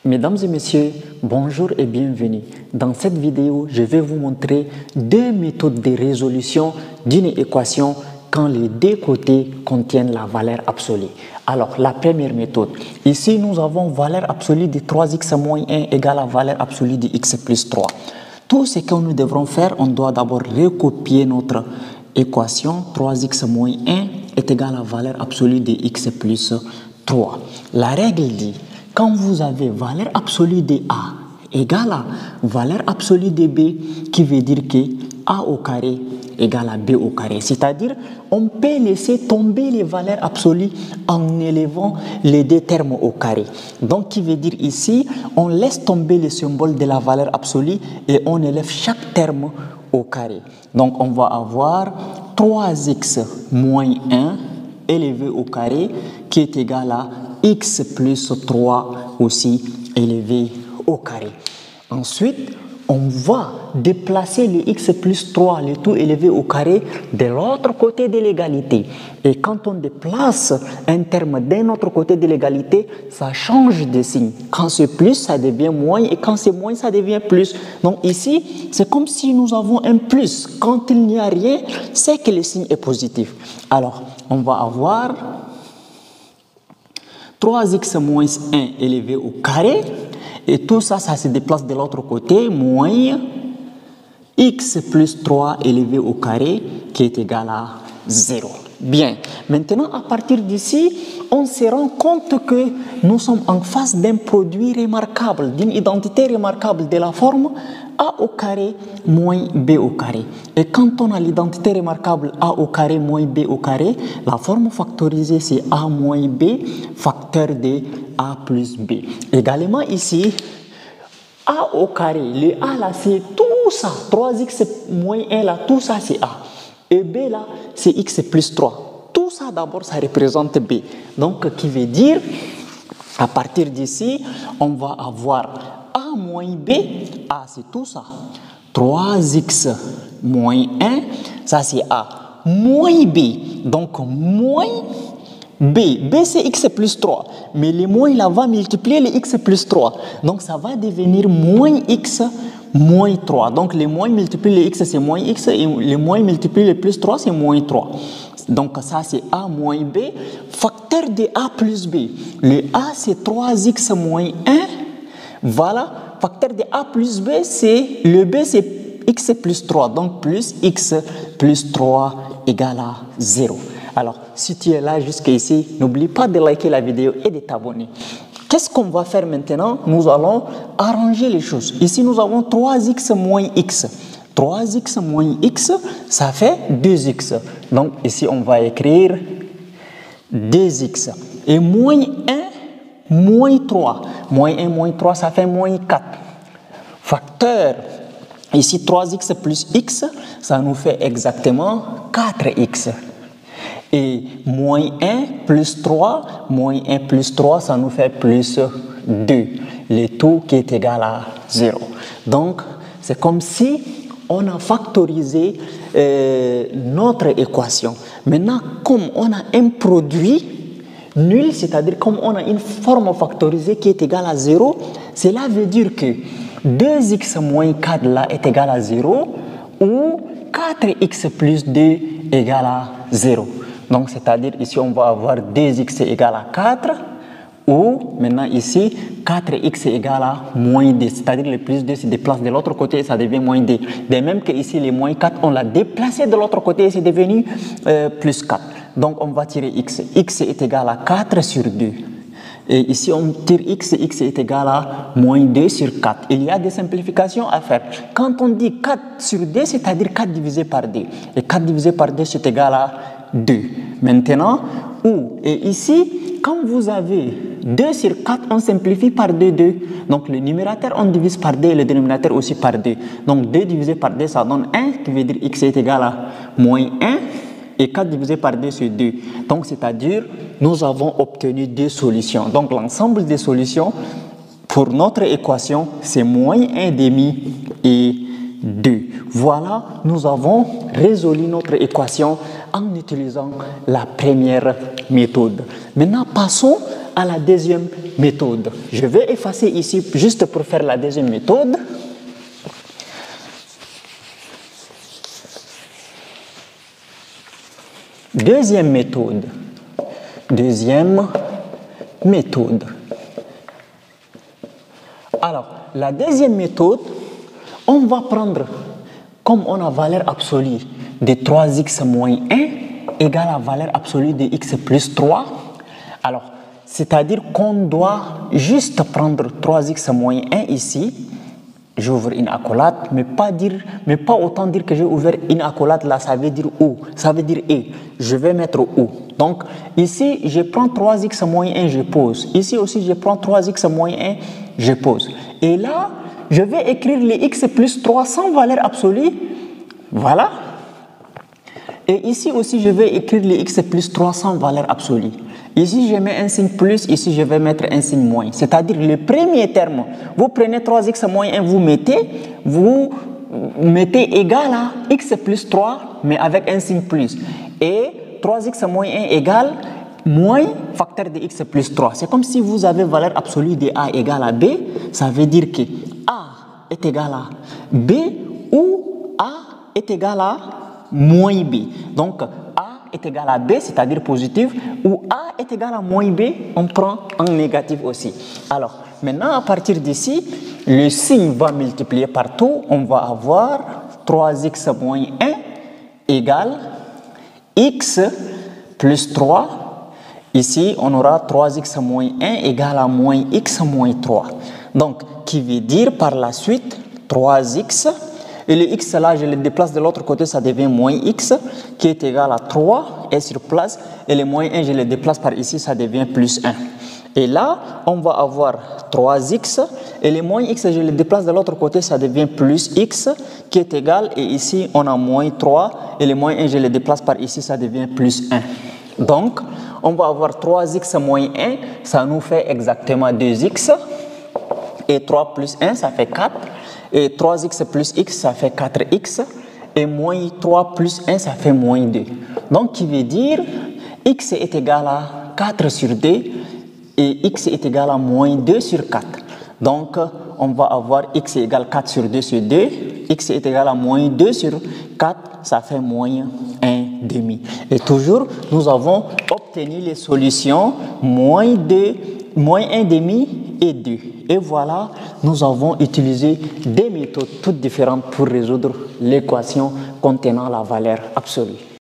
Mesdames et messieurs, bonjour et bienvenue. Dans cette vidéo, je vais vous montrer deux méthodes de résolution d'une équation quand les deux côtés contiennent la valeur absolue. Alors, la première méthode. Ici, nous avons valeur absolue de 3x moins 1 égale à valeur absolue de x plus 3. Tout ce que nous devrons faire, on doit d'abord recopier notre équation. 3x moins 1 est égal à valeur absolue de x plus 3. La règle dit, quand vous avez valeur absolue de A égale à valeur absolue de B, qui veut dire que A au carré égale à B au carré. C'est-à-dire, on peut laisser tomber les valeurs absolues en élevant les deux termes au carré. Donc, qui veut dire ici, on laisse tomber le symbole de la valeur absolue et on élève chaque terme au carré. Donc, on va avoir 3x moins 1 élevé au carré qui est égal à x plus 3 aussi élevé au carré. Ensuite, on va déplacer le x plus 3, le tout élevé au carré, de l'autre côté de l'égalité. Et quand on déplace un terme d'un autre côté de l'égalité, ça change de signe. Quand c'est plus, ça devient moins, et quand c'est moins, ça devient plus. Donc ici, c'est comme si nous avons un plus. Quand il n'y a rien, c'est que le signe est positif. Alors, on va avoir 3x moins 1 élevé au carré, et tout ça, ça se déplace de l'autre côté, moins x plus 3 élevé au carré, qui est égal à 0. Bien, maintenant, à partir d'ici, on se rend compte que nous sommes en face d'un produit remarquable, d'une identité remarquable de la forme A au carré moins B au carré. Et quand on a l'identité remarquable A au carré moins B au carré, la forme factorisée c'est A moins B, facteur de A plus B. Également ici, A au carré, le A là c'est tout ça, 3x moins 1 là, tout ça c'est A. Et B là c'est x plus 3. Tout ça d'abord ça représente B. Donc qui veut dire, à partir d'ici, on va avoir A moins B, A c'est tout ça, 3x moins 1, ça c'est A, moins B, donc moins B, B c'est x plus 3, mais le moins là va multiplier le x plus 3, donc ça va devenir moins x moins 3, donc le moins multiplie le x c'est moins x, et le moins multiplie le plus 3 c'est moins 3. Donc ça c'est A moins B, facteur de A plus B, le A c'est 3x moins 1, voilà, facteur de A plus B, c'est le B c'est x plus 3, donc plus x plus 3 égale à 0. Alors, si tu es là jusqu'ici, n'oublie pas de liker la vidéo et de t'abonner. Qu'est-ce qu'on va faire maintenant? Nous allons arranger les choses. Ici, nous avons 3x moins x. 3x moins x, ça fait 2x. Donc, ici, on va écrire 2x. Et moins 1, moins 3. Moins 1, moins 3, ça fait moins 4. Facteur, ici 3x plus x, ça nous fait exactement 4x. Et moins 1 plus 3, moins 1 plus 3, ça nous fait plus 2. Le tout qui est égal à 0. Donc, c'est comme si on a factorisé notre équation. Maintenant, comme on a un produit nul, c'est-à-dire comme on a une forme factorisée qui est égale à 0, cela veut dire que 2x moins 4 là est égal à 0 ou 4x plus 2 égale à 0. Donc, c'est-à-dire ici, on va avoir 2x égale à 4 ou maintenant ici, 4x égale à moins 2. C'est-à-dire le plus 2 se déplace de l'autre côté et ça devient moins 2. De même que ici, les moins 4, on l'a déplacé de l'autre côté et c'est devenu plus 4. Donc, on va tirer x. X est égal à 4 sur 2. Et ici, on tire x, x est égal à moins 2 sur 4. Il y a des simplifications à faire. Quand on dit 4 sur 2, c'est-à-dire 4 divisé par 2. Et 4 divisé par 2, c'est égal à 2. Maintenant, et ici, quand vous avez 2 sur 4, on simplifie par 2, 2. Donc, le numérateur, on divise par 2 et le dénominateur aussi par 2. Donc, 2 divisé par 2, ça donne 1, qui veut dire x est égal à moins 1. Et 4 divisé par 2, c'est 2. Donc, c'est-à-dire, nous avons obtenu deux solutions. Donc, l'ensemble des solutions pour notre équation, c'est moins 1,5 et 2. Voilà, nous avons résolu notre équation en utilisant la première méthode. Maintenant, passons à la deuxième méthode. Je vais effacer ici juste pour faire la deuxième méthode. Deuxième méthode. Alors, la deuxième méthode, on va prendre, comme on a valeur absolue de 3x moins 1 égale à valeur absolue de x plus 3. Alors, c'est-à-dire qu'on doit juste prendre 3x moins 1 ici. J'ouvre une accolade, mais pas autant dire que j'ai ouvert une accolade là, ça veut dire ou, ça veut dire et. Je vais mettre ou. Donc, ici, je prends 3x moins 1, je pose. Ici aussi, je prends 3x moins 1, je pose. Et là, je vais écrire les x plus 3 sans valeur absolue. Voilà. Et ici aussi, je vais écrire les x plus 3 sans valeur absolue. Ici, je mets un signe plus, ici, je vais mettre un signe moins. C'est-à-dire, le premier terme, vous prenez 3x moins 1, vous mettez égal à x plus 3, mais avec un signe plus. Et 3x moins 1 égale moins facteur de x plus 3. C'est comme si vous avez valeur absolue de a égale à b. Ça veut dire que a est égal à b ou a est égal à moins b. Donc, est égal à B, c'est-à-dire positif, ou A est égal à moins B, on prend en négatif aussi. Alors, maintenant, à partir d'ici, le signe va multiplier par tout. On va avoir 3x moins 1 égale x plus 3. Ici, on aura 3x moins 1 égale à moins x moins 3. Donc, qui veut dire par la suite 3x. Et le x là, je le déplace de l'autre côté, ça devient moins x, qui est égal à 3, et sur place. Et le moins 1, je le déplace par ici, ça devient plus 1. Et là, on va avoir 3x, et le moins x, je le déplace de l'autre côté, ça devient plus x, qui est égal, et ici, on a moins 3, et le moins 1, je le déplace par ici, ça devient plus 1. Donc, on va avoir 3x moins 1, ça nous fait exactement 2x, et 3 plus 1, ça fait 4. Et 3x plus x, ça fait 4x. Et moins 3 plus 1, ça fait moins 2. Donc, qui veut dire x est égal à 4 sur 2 et x est égal à moins 2 sur 4. Donc, on va avoir x égale 4 sur 2 sur 2. X est égal à moins 2 sur 4, ça fait moins 1 demi. Et toujours, nous avons obtenu les solutions moins 1 demi et 2. Et voilà, nous avons utilisé des méthodes toutes différentes pour résoudre l'équation contenant la valeur absolue.